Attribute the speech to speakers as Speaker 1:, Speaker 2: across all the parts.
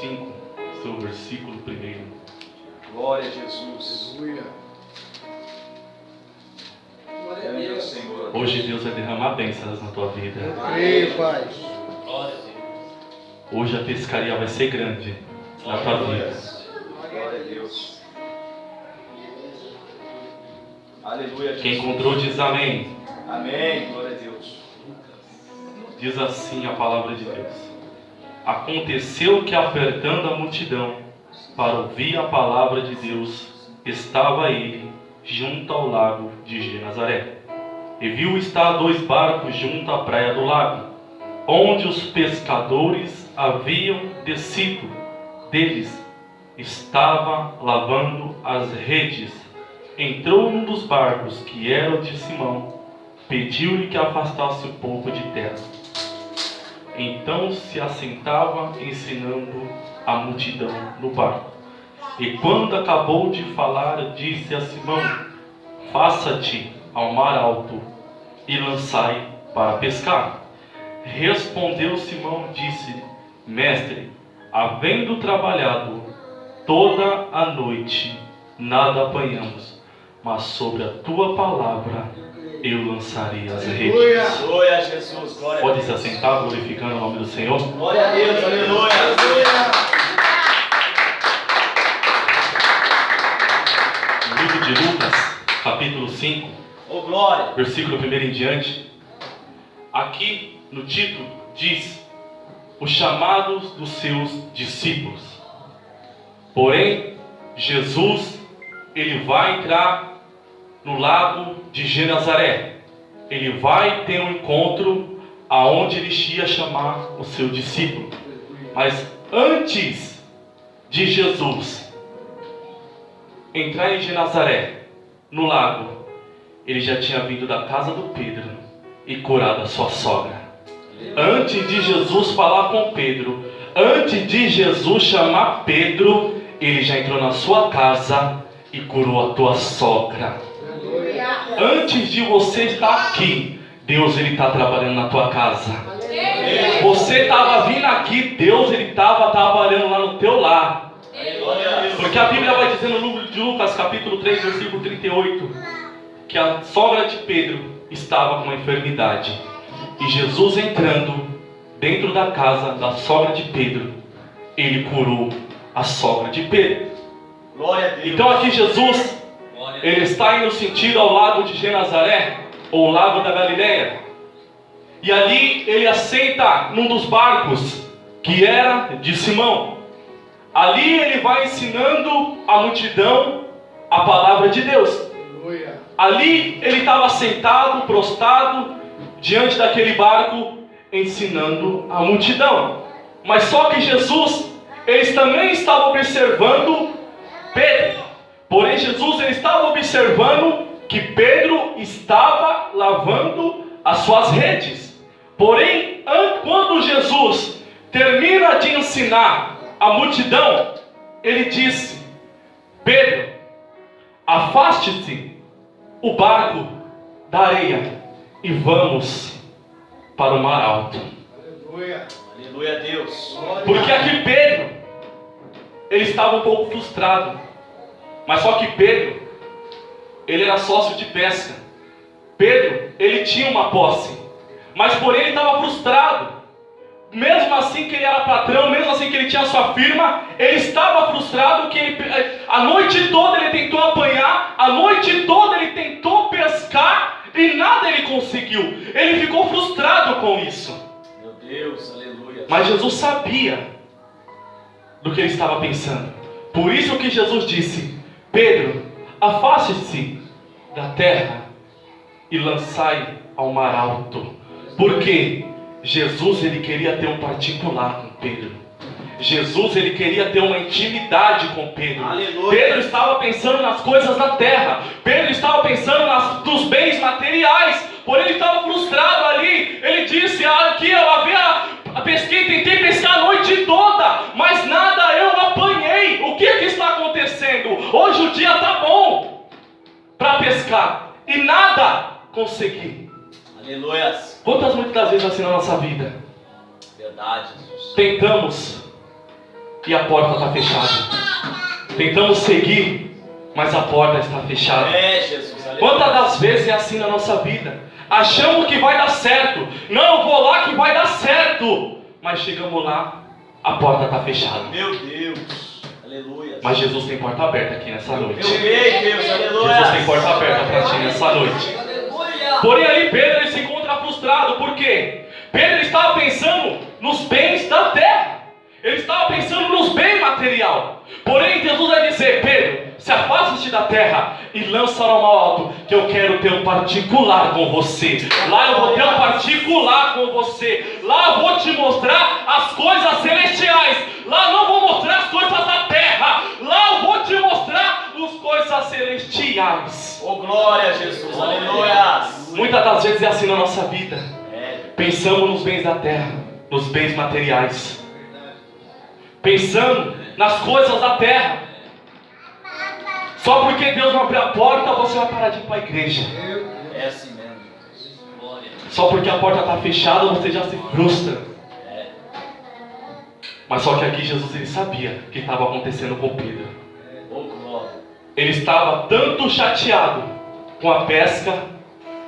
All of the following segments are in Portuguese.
Speaker 1: 5, seu versículo 1.
Speaker 2: Glória a Jesus.
Speaker 3: Aleluia.
Speaker 2: Glória a Deus, Senhor.
Speaker 1: Hoje Deus vai derramar bênçãos na tua vida.
Speaker 3: Creio, Pai.
Speaker 2: Glória a Deus.
Speaker 1: Hoje a pescaria vai ser grande na tua vida.
Speaker 2: Glória a Deus. Aleluia, Jesus.
Speaker 1: Quem encontrou diz amém.
Speaker 2: Amém. Glória a Deus.
Speaker 1: Diz assim a palavra de Deus. Aconteceu que, apertando a multidão para ouvir a palavra de Deus, estava ele junto ao lago de Genezaré. E viu estar 2 barcos junto à praia do lago, onde os pescadores haviam descido. Deles estava lavando as redes. Entrou num dos barcos, que era o de Simão, pediu-lhe que afastasse um pouco de terra. Então se assentava ensinando a multidão no barco. E quando acabou de falar, disse a Simão: faça-te ao mar alto e lançai para pescar. Respondeu Simão, disse-lhe: mestre, havendo trabalhado toda a noite, nada apanhamos, mas sobre a tua palavra eu lançarei as redes.
Speaker 2: Glória a Jesus. Glória a
Speaker 1: Pode
Speaker 2: Deus.
Speaker 1: se assentar, glorificando o nome do Senhor.
Speaker 2: Glória a Deus. Aleluia.
Speaker 1: No livro de Lucas, capítulo 5,
Speaker 2: Oh, glória.
Speaker 1: versículo 1 em diante. Aqui no título diz: os chamados dos seus discípulos. Porém, Jesus, ele vai entrar no lago de Genezaré. Ele vai ter um encontro aonde ele ia chamar o seu discípulo. Mas antes de Jesus entrar em Genezaré, no lago, ele já tinha vindo da casa do Pedro e curado a sua sogra. Antes de Jesus falar com Pedro, antes de Jesus chamar Pedro, ele já entrou na sua casa e curou a tua sogra. Antes de você estar aqui, Deus ele está trabalhando na tua casa. Você estava vindo aqui, Deus ele estava trabalhando lá no teu lar. Porque a Bíblia vai dizer no livro de Lucas, capítulo 3, versículo 38, que a sogra de Pedro estava com uma enfermidade. E Jesus entrando dentro da casa da sogra de Pedro, ele curou a sogra de Pedro.
Speaker 2: Glória a Deus.
Speaker 1: Então aqui Jesus, ele está indo sentido ao lago de Genezaré, ou lago da Galileia. E ali ele assenta num dos barcos, que era de Simão. Ali ele vai ensinando a multidão a palavra de Deus. Ali ele estava sentado, prostrado, diante daquele barco, ensinando a multidão. Mas só que Jesus, eles também estavam observando Pedro. Porém Jesus, ele estava observando que Pedro estava lavando as suas redes. Porém, quando Jesus termina de ensinar a multidão, ele disse: Pedro, afaste-se o barco da areia e vamos para o mar alto.
Speaker 2: Aleluia a Deus.
Speaker 1: Porque aqui Pedro, ele estava um pouco frustrado. Mas só que Pedro, ele era sócio de pesca. Pedro, ele tinha uma posse. Mas porém ele estava frustrado. Mesmo assim que ele era patrão, mesmo assim que ele tinha sua firma, ele estava frustrado que a noite toda ele tentou apanhar, a noite toda ele tentou pescar e nada ele conseguiu. Ele ficou frustrado com isso.
Speaker 2: Meu Deus, aleluia.
Speaker 1: Mas Jesus sabia do que ele estava pensando. Por isso que Jesus disse: Pedro, afaste-se da terra e lançai ao mar alto. Porque Jesus, ele queria ter um particular com Pedro. Jesus, ele queria ter uma intimidade com Pedro.
Speaker 2: Aleluia.
Speaker 1: Pedro estava pensando nas coisas da terra. Pedro estava pensando nos bens materiais. Porém ele estava frustrado ali. Ele disse: aqui eu pesquei, tentei pescar a noite toda, mas nada eu apanhei. O que está acontecendo? Hoje o dia está bom para pescar e nada consegui.
Speaker 2: Aleluia.
Speaker 1: Quantas muitas das vezes assim na nossa vida
Speaker 2: Verdade, Jesus.
Speaker 1: tentamos e a porta está fechada. Tentamos seguir, mas a porta está fechada.
Speaker 2: Jesus.
Speaker 1: Quantas das vezes é assim na nossa vida? Achamos que vai dar certo. Não, eu vou lá que vai dar certo. Mas chegamos lá, a porta está fechada.
Speaker 2: Meu Deus. Aleluia.
Speaker 1: Mas Jesus tem porta aberta aqui nessa noite.
Speaker 2: Eu creio, Deus. Aleluia.
Speaker 1: Jesus tem porta aberta para ti nessa noite. Porém ali Pedro ele se encontra frustrado. Por quê? Pedro estava pensando nos bens da terra. Ele estava pensando nos bens material. Porém Jesus vai dizer: Pedro, se afaste da terra e lança ao alto, que eu quero ter um particular com você. Lá eu vou ter um particular com você. Lá eu vou te mostrar as coisas celestiais. Lá eu não vou mostrar as coisas da terra. Lá eu vou te mostrar as coisas celestiais.
Speaker 2: Oh, glória a Jesus. Aleluia.
Speaker 1: Muitas das vezes é assim na nossa vida. Pensamos nos bens da terra, nos bens materiais. Pensando nas coisas da terra. Só porque Deus não abriu a porta, você vai parar de ir para a igreja.
Speaker 2: É assim mesmo. Glória.
Speaker 1: Só porque a porta está fechada, você já se frustra. Mas só que aqui Jesus ele sabia o que estava acontecendo com Pedro.
Speaker 2: Oh, glória.
Speaker 1: Ele estava tanto chateado com a pesca,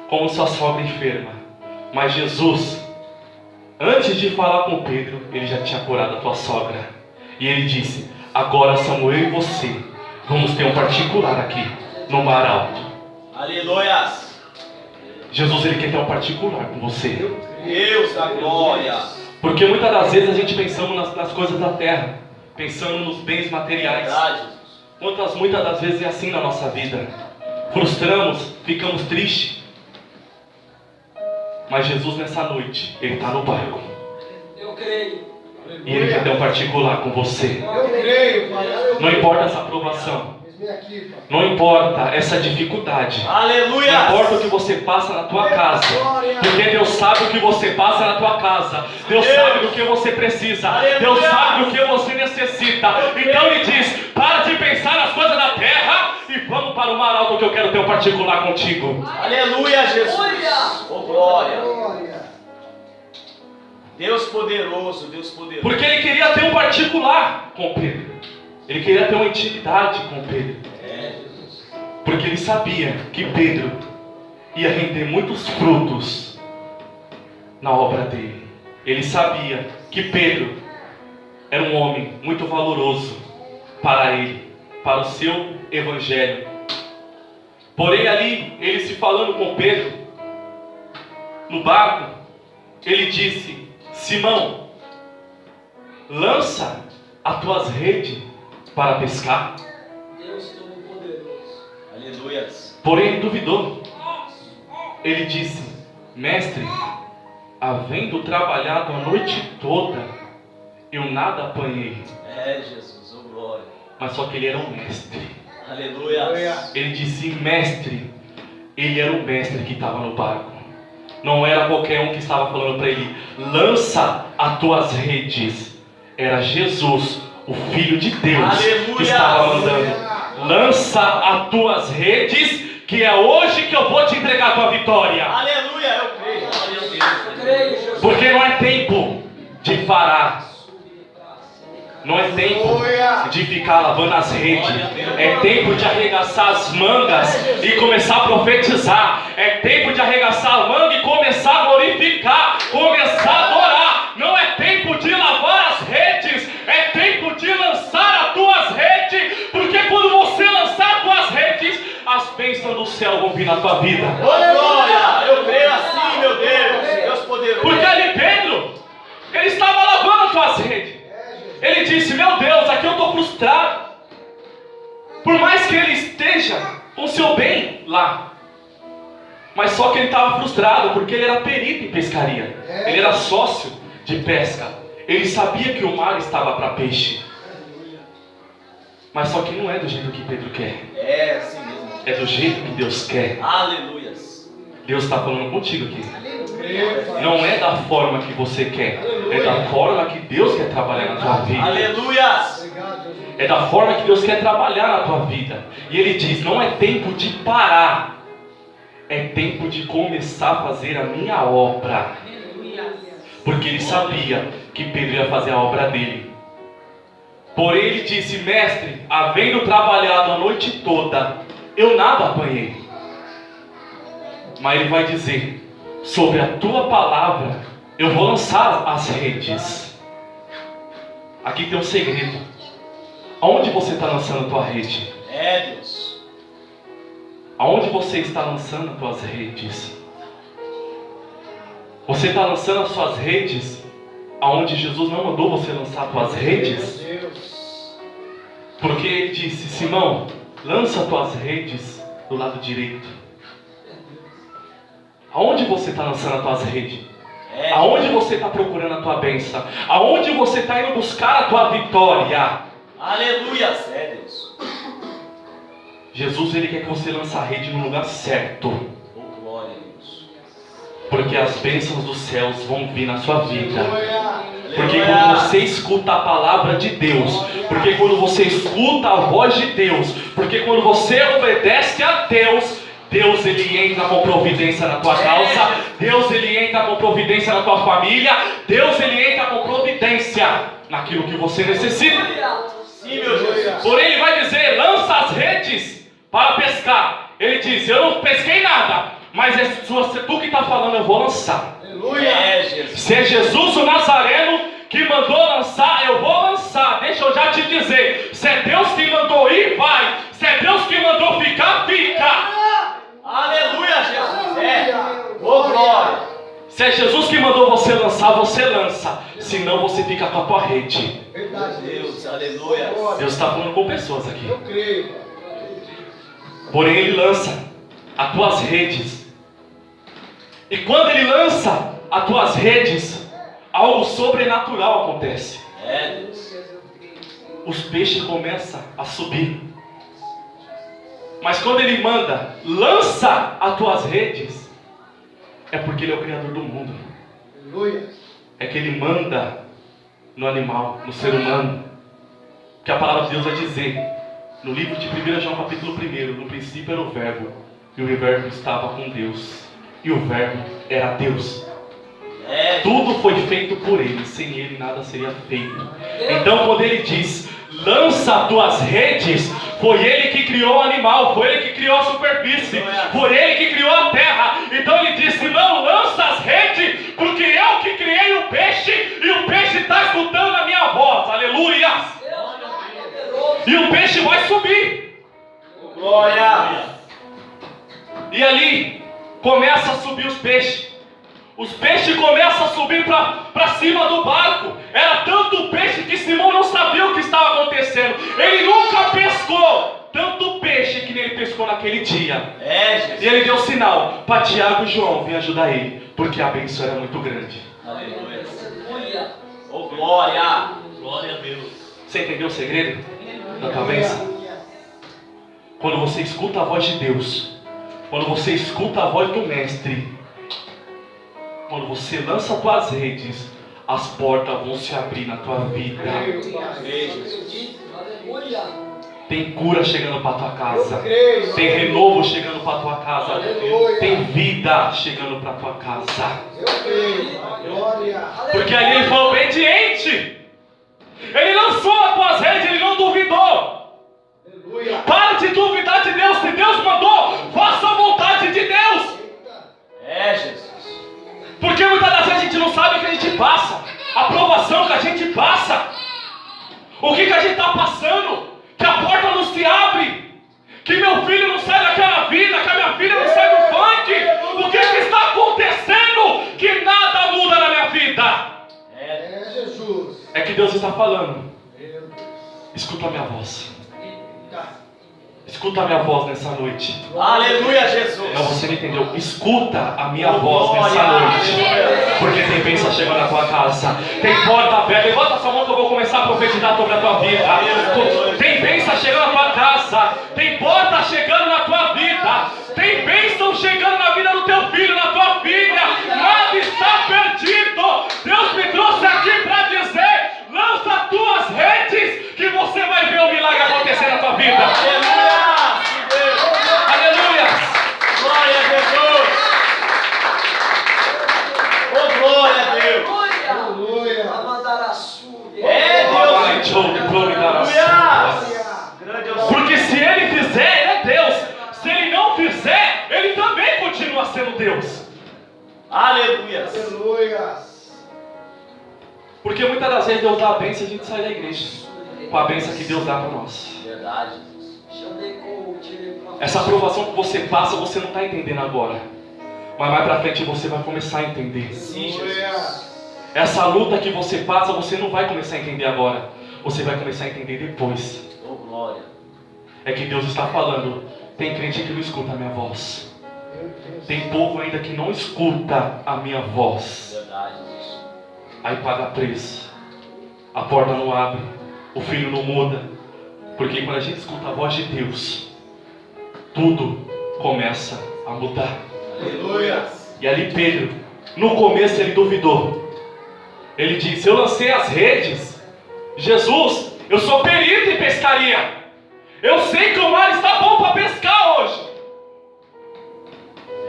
Speaker 1: como sua sogra enferma. Mas Jesus, antes de falar com Pedro, ele já tinha curado a tua sogra. E ele disse: agora Samuel e você vamos ter um particular aqui no mar alto.
Speaker 2: Aleluia.
Speaker 1: Jesus ele quer ter um particular com você.
Speaker 2: Deus da glória.
Speaker 1: Porque muitas das vezes a gente pensamos nas coisas da terra, pensando nos bens materiais. Muitas das vezes é assim na nossa vida. Frustramos, ficamos tristes. Mas Jesus nessa noite, ele está no barco.
Speaker 3: Eu creio.
Speaker 1: E ele quer ter um particular com você.
Speaker 3: Eu creio, Pai.
Speaker 1: Não importa essa aprovação. Não importa essa dificuldade.
Speaker 2: Aleluia.
Speaker 1: Não importa o que você passa na tua casa. Porque Deus sabe o que você passa na tua casa. Deus sabe do que você precisa. Deus sabe do que você necessita. Então ele diz: para de pensar nas coisas da terra e vamos para o mar alto, que eu quero ter um particular contigo.
Speaker 2: Aleluia, Jesus. Oh, glória. Deus poderoso, Deus poderoso.
Speaker 1: Porque ele queria ter um particular com Pedro. Ele queria ter uma intimidade com Pedro. Porque ele sabia que Pedro ia render muitos frutos na obra dele. Ele sabia que Pedro era um homem muito valoroso para ele, para o seu evangelho. Porém ali, ele se falando com Pedro, no barco, ele disse: Simão, lança as tuas redes para pescar.
Speaker 3: Deus Todo-Poderoso.
Speaker 2: Aleluia.
Speaker 1: Porém duvidou. Ele disse: Mestre, havendo trabalhado a noite toda, eu nada apanhei.
Speaker 2: Jesus, oh glória.
Speaker 1: Mas só que ele era um mestre.
Speaker 2: Aleluia.
Speaker 1: Ele disse: Mestre. Ele era o mestre que estava no barco. Não era qualquer um que estava falando para ele: lança as tuas redes. Era Jesus, o Filho de Deus,
Speaker 2: Aleluia.
Speaker 1: que estava mandando: lança as tuas redes, que é hoje que eu vou te entregar a tua vitória.
Speaker 2: Aleluia, eu creio. Glória a Deus.
Speaker 3: Eu creio, Jesus.
Speaker 1: Porque não é tempo de parar. Não é tempo de ficar lavando as redes. É tempo de arregaçar as mangas e começar a profetizar. É tempo de arregaçar a manga e começar a glorificar, começar a adorar. Não é tempo de lavar as redes, é tempo de lançar as tuas redes. Porque quando você lançar as tuas redes, as bênçãos do céu vão vir na tua vida.
Speaker 2: Oh glória, eu creio assim, meu Deus. Deus poderoso.
Speaker 1: Porque ali Pedro, ele estava lavando as tuas redes. Ele disse: meu Deus, aqui eu estou frustrado. Por mais que ele esteja com seu bem lá, mas só que ele estava frustrado porque ele era perito em pescaria. Ele era sócio de pesca. Ele sabia que o mar estava para peixe. Mas só que não é do jeito que Pedro quer.
Speaker 2: É assim mesmo.
Speaker 1: É do jeito que Deus quer.
Speaker 2: Aleluia.
Speaker 1: Deus está falando contigo aqui. Não é da forma que você quer. É da forma que Deus quer trabalhar na tua vida.
Speaker 2: Aleluia.
Speaker 1: É da forma que Deus quer trabalhar na tua vida. E Ele diz: não é tempo de parar. É tempo de começar a fazer a minha obra. Porque Ele sabia que Pedro ia fazer a obra dele. Porém ele disse: mestre, havendo trabalhado a noite toda, eu nada apanhei. Mas ele vai dizer: sobre a tua palavra eu vou lançar as redes. Aqui tem um segredo. Aonde você está lançando a tua rede?
Speaker 2: Deus.
Speaker 1: Aonde você está lançando as tuas redes? Você está lançando as suas redes aonde Jesus não mandou você lançar as tuas redes? Porque ele disse: Simão, lança as tuas redes do lado direito. Aonde você está lançando as tuas redes? Aonde você está procurando a tua bênção? Aonde você está indo buscar a tua vitória?
Speaker 2: Aleluia, Deus.
Speaker 1: Jesus, ele quer que você lance a rede no lugar certo.
Speaker 2: Oh, glória a Deus.
Speaker 1: Porque as bênçãos dos céus vão vir na sua vida. Porque
Speaker 2: Aleluia.
Speaker 1: quando você escuta a palavra de Deus, porque quando você escuta a voz de Deus, porque quando você obedece a Deus, Deus ele entra com providência na tua causa, Deus ele entra com providência na tua família, Deus ele entra com providência naquilo que você necessita.
Speaker 2: Sim, meu Jesus.
Speaker 1: Porém ele vai dizer: lança as redes para pescar. Ele diz: eu não pesquei nada, mas é tu que está falando, eu vou lançar.
Speaker 2: Jesus.
Speaker 1: Se é Jesus o Nazareno que mandou lançar, eu vou lançar. Deixa eu já te dizer: se é Deus que mandou ir, vai. Se é Deus que mandou ficar, fica.
Speaker 2: Aleluia, Jesus. Oh, glória.
Speaker 1: Se é Jesus que mandou você lançar, você lança. Senão você fica com a tua rede.
Speaker 2: Deus, aleluia.
Speaker 1: Deus está falando com pessoas aqui.
Speaker 3: Eu creio.
Speaker 1: Porém ele lança as tuas redes. E quando ele lança as tuas redes, algo sobrenatural acontece.
Speaker 2: Deus.
Speaker 1: Os peixes começam a subir. Mas quando ele manda, lança as tuas redes, é porque ele é o Criador do mundo. É que ele manda no animal, no ser humano. Que a palavra de Deus vai dizer no livro de 1 João capítulo 1: no princípio era o verbo, e o verbo estava com Deus, e o verbo era Deus. Tudo foi feito por ele, sem ele nada seria feito. Então quando ele diz: lança as tuas redes, foi ele que criou o animal, foi ele que criou a superfície, foi ele que criou a terra. Então ele disse: não, lança as redes, porque eu que criei o peixe, e o peixe está escutando a minha voz. Aleluia! E o peixe vai subir.
Speaker 2: Glória.
Speaker 1: E ali começa a subir os peixes. Os peixes começam a subir para cima do barco. Era tanto peixe que Simão não sabia o que estava acontecendo. Ele nunca pescou tanto peixe que nem ele pescou naquele dia.
Speaker 2: Jesus.
Speaker 1: E ele deu sinal para Tiago e João vir ajudar ele, porque a bênção era muito grande.
Speaker 2: Aleluia. Oh, glória. Glória a Deus.
Speaker 1: Você entendeu o segredo da tua bênção? Quando você escuta a voz de Deus, quando você escuta a voz do Mestre, quando você lança as tuas redes, as portas vão se abrir na tua vida. Tem cura chegando para tua casa. Tem renovo chegando para tua casa. Tem vida chegando para tua casa. Porque ali ele foi obediente. Ele lançou as tuas redes, ele não duvidou. Para de duvidar de Deus. Se Deus mandou, faça a vontade de Deus.
Speaker 2: Jesus.
Speaker 1: Porque muitas das vezes a gente não sabe o que a gente passa, a provação que a gente passa, o que a gente está passando, que a porta não se abre, que meu filho não sai daquela vida, que a minha filha não sai do funk. O que está acontecendo que nada muda na minha vida?
Speaker 3: Jesus.
Speaker 1: É que Deus está falando: escuta a minha voz. Escuta a minha voz nessa noite.
Speaker 2: Aleluia, Jesus.
Speaker 1: Não, você não entendeu. Escuta a minha voz nessa noite. Porque tem bênção chegando na tua casa. Tem porta aberta. Levanta sua mão que eu vou começar a profetizar sobre a tua vida. Tem bênção chegando na tua casa. Tem porta chegando na tua vida. Tem bênção chegando na vida do teu filho, na tua filha. Nada está perdido. Deus me trouxe aqui para dizer: lança as tuas redes, que você vai ver o milagre acontecer na tua vida.
Speaker 2: Aleluia.
Speaker 1: Aleluia.
Speaker 2: Glória a Jesus. Oh, glória a Deus.
Speaker 3: Aleluia.
Speaker 2: É Deus.
Speaker 1: Glória a Deus.
Speaker 2: Aleluia.
Speaker 3: Aleluia.
Speaker 1: Porque muitas das vezes Deus dá a bênção e a gente sai da igreja com a bênção que Deus dá para nós.
Speaker 2: Verdade.
Speaker 1: Essa aprovação que você passa, você não está entendendo agora. Mas mais para frente você vai começar a entender.
Speaker 2: Sim, Jesus.
Speaker 1: Essa luta que você passa, você não vai começar a entender agora. Você vai começar a entender depois.
Speaker 2: Oh, glória.
Speaker 1: É que Deus está falando. Tem crente que não escuta a minha voz. Tem povo ainda que não escuta a minha voz.
Speaker 2: Verdade.
Speaker 1: Aí paga preço. A porta não abre. O filho não muda. Porque quando a gente escuta a voz de Deus, tudo começa a mudar.
Speaker 2: Aleluia.
Speaker 1: E ali Pedro, no começo ele duvidou. Ele disse: eu lancei as redes. Jesus, eu sou perito em pescaria. Eu sei que o mar está bom para pescar hoje.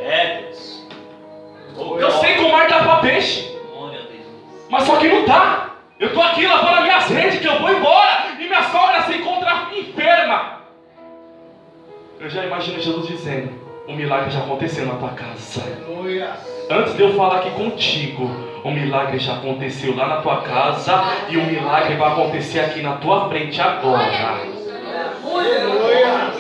Speaker 2: É, Deus.
Speaker 1: Eu sei que o mar está para peixe.
Speaker 2: Glória a Deus.
Speaker 1: Mas só que não está. Eu estou aqui lavando as minhas redes, que eu vou embora. E minha sogra se encontra enferma. Eu já imagino Jesus dizendo: o milagre já aconteceu na tua casa.
Speaker 3: Aleluia.
Speaker 1: Antes de eu falar aqui contigo, o milagre já aconteceu lá na tua casa. E o milagre vai acontecer aqui na tua frente agora.
Speaker 3: Aleluia.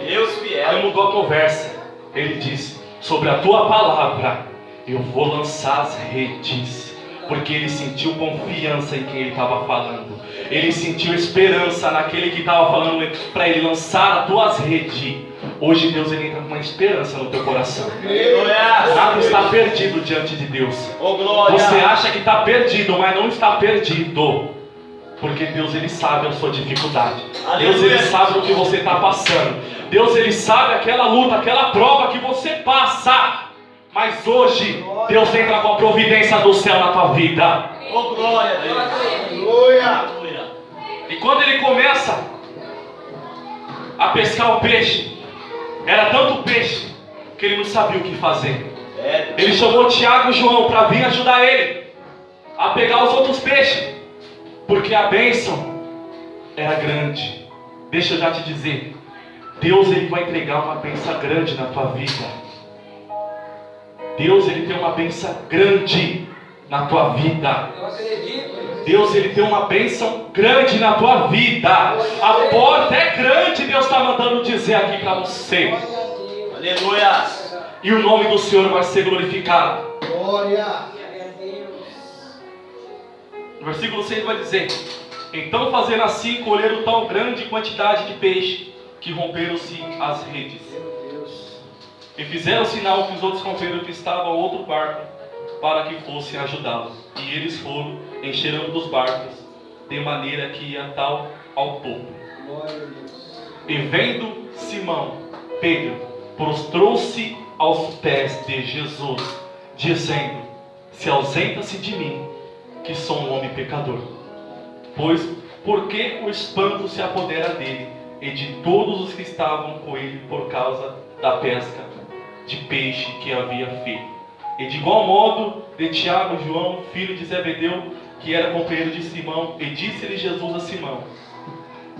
Speaker 2: Deus fiel.
Speaker 1: Aí mudou a conversa. Ele disse: sobre a tua palavra eu vou lançar as redes. Porque ele sentiu confiança em quem ele estava falando. Ele sentiu esperança naquele que estava falando para ele lançar as tuas redes. Hoje Deus ele entra com uma esperança no teu coração. Nada está perdido diante de Deus.
Speaker 2: Oh, glória.
Speaker 1: Você acha que está perdido, mas não está perdido. Porque Deus ele sabe a sua dificuldade. Deus ele sabe o que você está passando. Deus ele sabe aquela luta, aquela prova que você passa. Mas hoje Deus entra com a providência do céu na tua vida.
Speaker 2: Oh, glória a Deus.
Speaker 3: Aleluia.
Speaker 1: E quando ele começa a pescar o peixe, era tanto peixe que ele não sabia o que fazer. Ele chamou Tiago e João para vir ajudar ele a pegar os outros peixes, porque a bênção era grande. Deixa eu já te dizer, Deus ele vai entregar uma bênção grande na tua vida. Deus ele tem uma bênção grande na tua vida. Deus ele tem uma bênção grande na tua vida. A porta é grande, Deus está mandando dizer aqui para você.
Speaker 2: Aleluia.
Speaker 1: E o nome do Senhor vai ser glorificado.
Speaker 3: Glória.
Speaker 1: No versículo 6 vai dizer: então fazendo assim, colheram tão grande quantidade de peixe, que romperam-se as redes. E fizeram sinal que os outros companheiros que estavam a outro barco, para que fossem ajudá-los. E eles foram, encheram dos barcos, de maneira que ia tal ao topo. E vendo Simão, Pedro prostrou-se aos pés de Jesus, dizendo: se ausenta-se de mim, que sou um homem pecador. Pois porque o espanto se apodera dele e de todos os que estavam com ele por causa da pesca de peixe que havia feito. E de igual modo de Tiago e João, filho de Zebedeu, que era companheiro de Simão, e disse-lhe Jesus a Simão: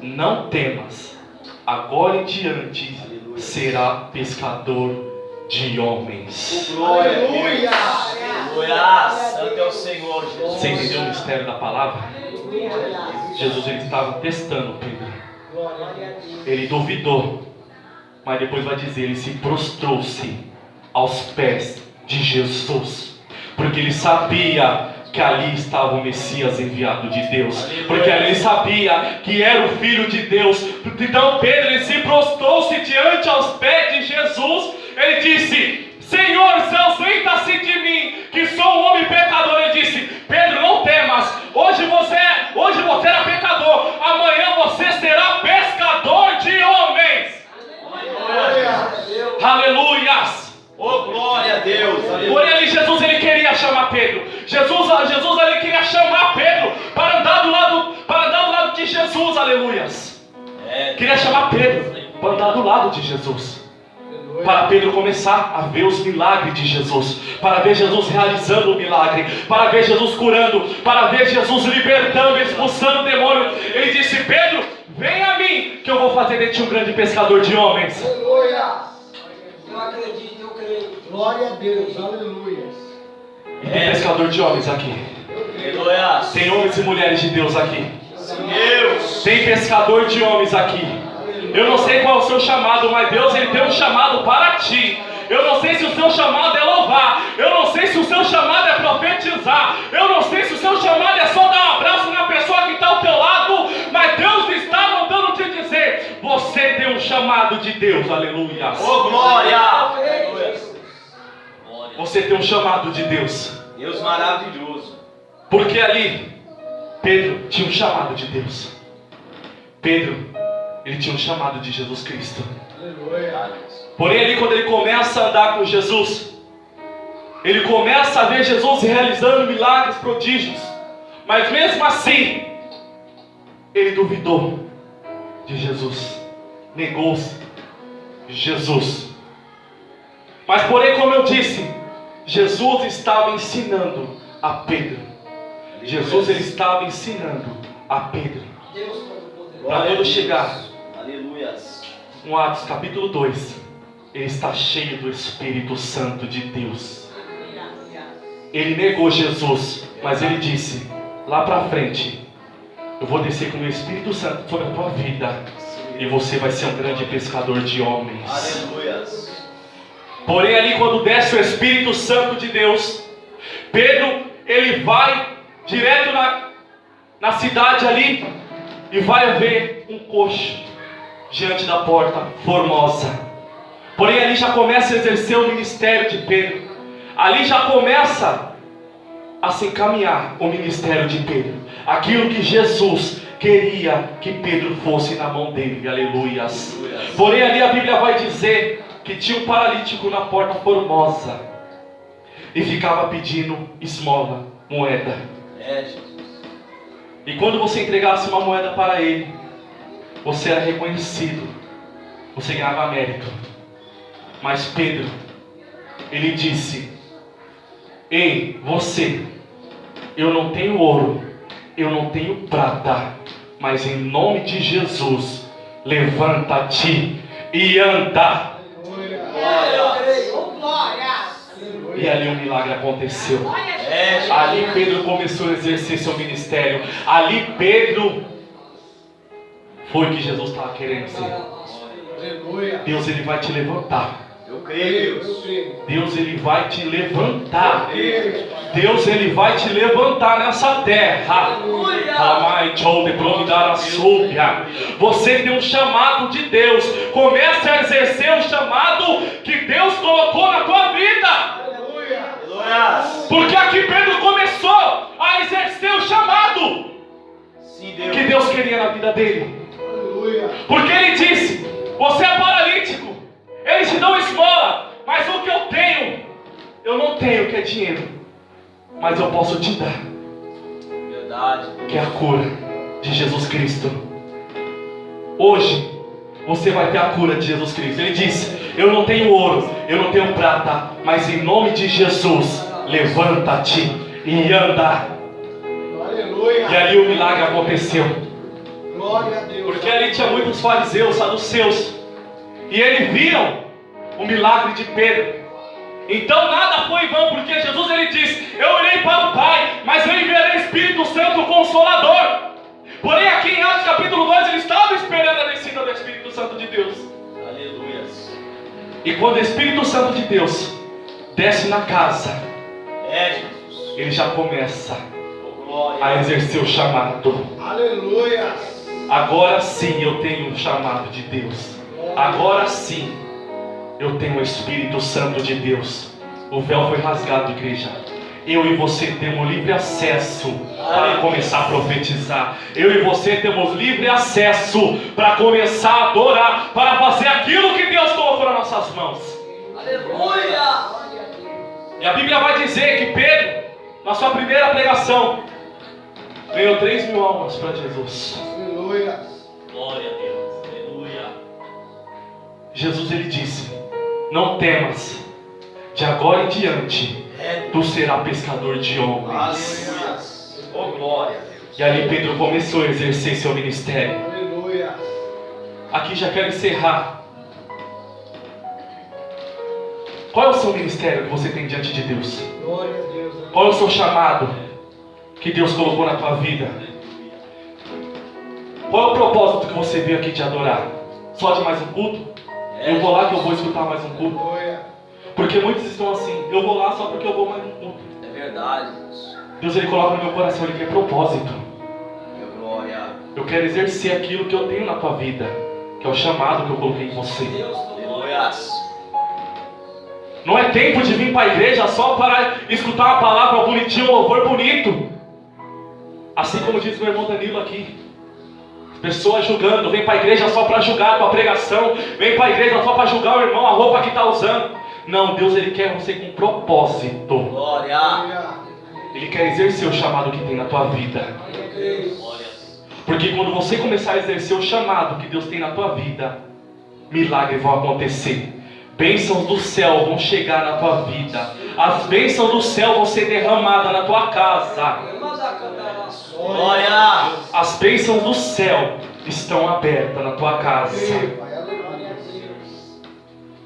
Speaker 1: não temas, agora em diante será pescador de homens.
Speaker 3: Aleluia.
Speaker 2: Aleluia. Santo é o Senhor, Jesus.
Speaker 1: Você entendeu o mistério da palavra? Jesus ele estava testando Pedro. Ele duvidou, mas depois vai dizer, ele se prostrou-se aos pés de Jesus, porque ele sabia que ali estava o Messias enviado de Deus, porque ali ele sabia que era o Filho de Deus. Então Pedro ele se prostrou-se diante aos pés de Jesus. Ele disse: Senhor, ausenta-se de mim, que sou um homem pecador. Ele disse: Pedro, não temas, hoje você era pecador, amanhã você será pescador de homens. Aleluias.
Speaker 2: Oh, glória a Deus.
Speaker 1: Por ele, Jesus ele queria chamar Pedro. Jesus ele queria chamar Pedro para andar do lado de Jesus. Aleluias. Queria chamar Pedro para andar do lado de Jesus, para Pedro começar a ver os milagres de Jesus, para ver Jesus realizando o milagre, para ver Jesus curando, para ver Jesus libertando, expulsando o demônio. Ele disse: Pedro, vem a mim, que eu vou fazer de ti um grande pescador de homens.
Speaker 3: Aleluia.
Speaker 4: Eu acredito, eu creio.
Speaker 3: Glória a Deus. Aleluia.
Speaker 1: Tem pescador de homens aqui.
Speaker 2: Aleluia.
Speaker 1: Tem homens e mulheres de Deus aqui.
Speaker 2: Deus.
Speaker 1: Tem pescador de homens aqui. Eu não sei qual é o seu chamado, mas Deus ele tem um chamado para ti. Eu não sei se o seu chamado é louvar. Eu não sei se o seu chamado é profetizar. Eu não sei se o seu chamado é só dar um abraço na pessoa que está ao teu lado. Mas Deus está mandando te dizer: você tem um chamado de Deus. Aleluia.
Speaker 2: Oh, glória. Aleluia.
Speaker 1: Você tem um chamado de Deus.
Speaker 2: Deus maravilhoso.
Speaker 1: Porque ali Pedro tinha um chamado de Deus. Pedro, ele tinha um chamado de Jesus Cristo.
Speaker 3: Aleluia.
Speaker 1: Porém ali quando ele começa a andar com Jesus, ele começa a ver Jesus realizando milagres, prodígios. Mas mesmo assim, ele duvidou de Jesus. Negou-se Jesus. Mas porém, como eu disse, Jesus estava ensinando a Pedro. Jesus ele estava ensinando a Pedro. Para quando chegar
Speaker 2: Aleluia.
Speaker 1: no Atos capítulo 2, ele está cheio do Espírito Santo de Deus. Ele negou Jesus, mas ele disse: lá para frente, eu vou descer com o meu Espírito Santo sobre a tua vida, e você vai ser um grande pescador de homens.
Speaker 2: Aleluia.
Speaker 1: Porém ali quando desce o Espírito Santo de Deus, Pedro ele vai direto na cidade ali e vai ver um coxo diante da porta formosa. Porém ali já começa a exercer o ministério de Pedro. Ali já começa a se encaminhar o ministério de Pedro. Aquilo que Jesus queria que Pedro fosse na mão dele. Aleluias. Porém ali a Bíblia vai dizer que tinha um paralítico na porta formosa e ficava pedindo esmola, moeda. E quando você entregasse uma moeda para ele, você era reconhecido, você ganhava mérito. Mas Pedro, ele disse: ei, você, eu não tenho ouro, eu não tenho prata, mas em nome de Jesus, levanta-te e anda. E ali um milagre aconteceu. Ali Pedro começou a exercer seu ministério. Ali Pedro foi o que Jesus estava querendo ser. Deus ele vai te levantar.
Speaker 2: Eu creio, Deus.
Speaker 1: Deus ele vai te levantar. Deus ele vai te levantar nessa terra. Você tem um chamado de Deus. Comece a exercer o chamado que Deus colocou na tua vida. Porque aqui Pedro começou a exercer o chamado que Deus queria na vida dele. Porque ele disse: você é paralítico, eles te dão esmola, mas o que eu tenho, eu não tenho, que é dinheiro, mas eu posso te dar.
Speaker 2: Verdade.
Speaker 1: Que é a cura de Jesus Cristo. Hoje você vai ter a cura de Jesus Cristo. Ele disse: eu não tenho ouro, eu não tenho prata, mas em nome de Jesus, levanta-te e anda.
Speaker 3: Aleluia.
Speaker 1: E ali o milagre aconteceu.
Speaker 3: Glória a Deus.
Speaker 1: Porque ali tinha muitos fariseus, saduceus, e eles viram o milagre de Pedro. Então nada foi em vão, porque Jesus ele disse: eu irei para o Pai, mas eu enviarei Espírito Santo, o Consolador. Porém aqui em Atos capítulo 2 ele estava esperando a descida do Espírito Santo de Deus.
Speaker 2: Aleluia.
Speaker 1: E quando o Espírito Santo de Deus desce na casa,
Speaker 2: Jesus.
Speaker 1: ele já começa
Speaker 2: Oh, glória.
Speaker 1: a exercer o chamado.
Speaker 3: Aleluia.
Speaker 1: Agora sim eu tenho um chamado de Deus. Agora sim eu tenho o Espírito Santo de Deus. O véu foi rasgado, igreja. Eu e você temos livre acesso para começar a profetizar. Eu e você temos livre acesso para começar a adorar, para fazer aquilo que Deus colocou nas nossas mãos.
Speaker 2: Aleluia.
Speaker 1: E a Bíblia vai dizer que Pedro, na sua primeira pregação, ganhou 3.000 almas para Jesus.
Speaker 3: Aleluia.
Speaker 2: Glória a Deus. Aleluia.
Speaker 1: Jesus ele disse: não temas, de agora em diante tu serás pescador de homens.
Speaker 2: Aleluia. Oh, glória a Deus.
Speaker 1: E ali Pedro começou a exercer seu ministério. Qual é o seu ministério que você tem diante de Deus?
Speaker 3: Glória a Deus.
Speaker 1: Qual é o seu chamado que Deus colocou na tua vida? Qual é o propósito que você veio aqui te adorar? Só de mais um culto? Eu vou lá que eu vou escutar mais um culto.
Speaker 3: Aleluia.
Speaker 1: Porque muitos estão assim, eu vou lá só porque eu vou mais um culto.
Speaker 2: É verdade.
Speaker 1: Deus, Ele coloca no meu coração, Ele quer propósito.
Speaker 2: Meu glória.
Speaker 1: Eu quero exercer aquilo que eu tenho na tua vida, que é o chamado que eu coloquei em você.
Speaker 2: Aleluia.
Speaker 1: Não é tempo de vir para a igreja só para escutar uma palavra bonitinha, um louvor bonito. Assim como diz meu irmão Danilo aqui. Pessoas julgando, vem para a igreja só para julgar a tua pregação, vem para a igreja só para julgar o irmão, a roupa que está usando. Não, Deus, Ele quer você com propósito.
Speaker 2: Glória.
Speaker 1: Ele quer exercer o chamado que tem na tua vida.
Speaker 2: Glória.
Speaker 1: Porque quando você começar a exercer o chamado que Deus tem na tua vida, milagres vão acontecer. Bênçãos do céu vão chegar na tua vida. As bênçãos do céu vão ser derramadas na tua casa.
Speaker 2: Glória.
Speaker 1: As bênçãos do céu estão abertas na tua casa.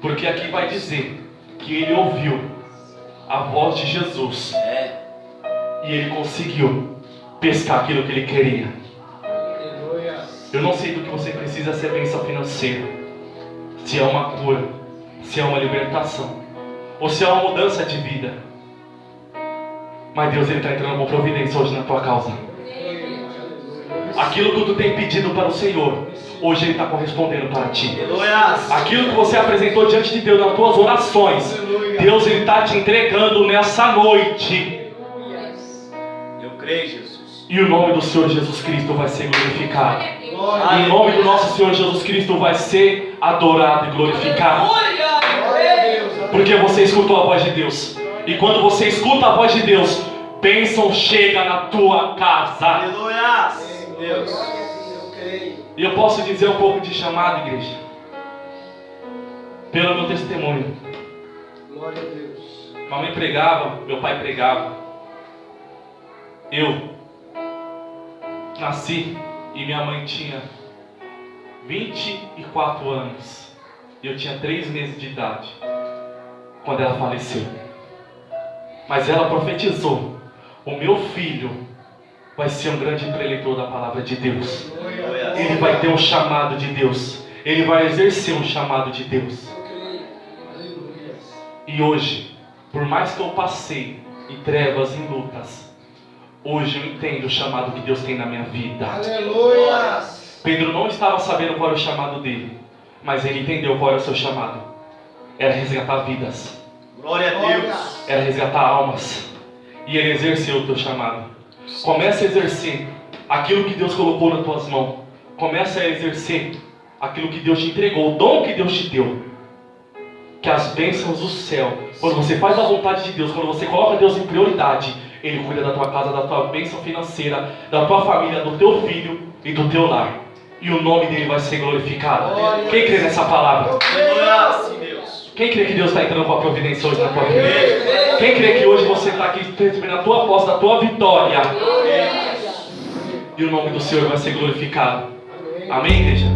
Speaker 1: Porque aqui vai dizer que ele ouviu a voz de Jesus e ele conseguiu pescar aquilo que ele queria. Eu não sei do que você precisa ser bênção financeira. Se é uma cura, se é uma libertação, ou se é uma mudança de vida. Mas Deus, Ele está entrando com providência hoje na tua causa. Aquilo que tu tem pedido para o Senhor, hoje Ele está correspondendo para ti.
Speaker 2: Aleluia.
Speaker 1: Aquilo que você apresentou diante de Deus nas tuas orações, Deus, Ele está te entregando nessa noite.
Speaker 2: Eu creio, Jesus.
Speaker 1: E o nome do Senhor Jesus Cristo vai ser glorificado. E
Speaker 3: Glória.
Speaker 1: o nome do nosso Senhor Jesus Cristo vai ser adorado e glorificado.
Speaker 3: Glória a Deus.
Speaker 1: Porque você escutou a voz de Deus. E quando você escuta a voz de Deus, bênção chega na tua casa.
Speaker 2: Aleluia. Deus.
Speaker 3: Eu creio.
Speaker 1: E eu posso dizer um pouco de chamado, igreja, pelo meu testemunho.
Speaker 3: Glória a Deus.
Speaker 1: Mamãe pregava, meu pai pregava. Eu nasci e minha mãe tinha 24 anos. E eu tinha 3 meses de idade quando ela faleceu. Mas ela profetizou: o meu filho vai ser um grande preleitor da palavra de Deus. Ele vai ter um chamado de Deus. Ele vai exercer um chamado de Deus.
Speaker 3: Aleluia.
Speaker 1: E hoje, por mais que eu passei em trevas, em lutas, hoje eu entendo o chamado que Deus tem na minha vida.
Speaker 3: Aleluia.
Speaker 1: Pedro não estava sabendo qual era o chamado dele, mas ele entendeu qual era o seu chamado. Era resgatar vidas,
Speaker 2: Glória a Deus.
Speaker 1: era resgatar almas. E ele exerceu o teu chamado. Comece a exercer aquilo que Deus colocou nas tuas mãos. Comece a exercer aquilo que Deus te entregou, o dom que Deus te deu. Que as bênçãos do céu, quando você faz a vontade de Deus, quando você coloca Deus em prioridade, Ele cuida da tua casa, da tua bênção financeira, da tua família, do teu filho e do teu lar. E o nome dele vai ser glorificado. Quem crê nessa palavra?
Speaker 2: Aleluia. Sim, Deus.
Speaker 1: Quem crê que Deus está entrando com a providência hoje na tua vida? Quem crê que hoje você está aqui recebendo a tua posse, a tua vitória? E o nome do Senhor vai ser glorificado. Amém, igreja?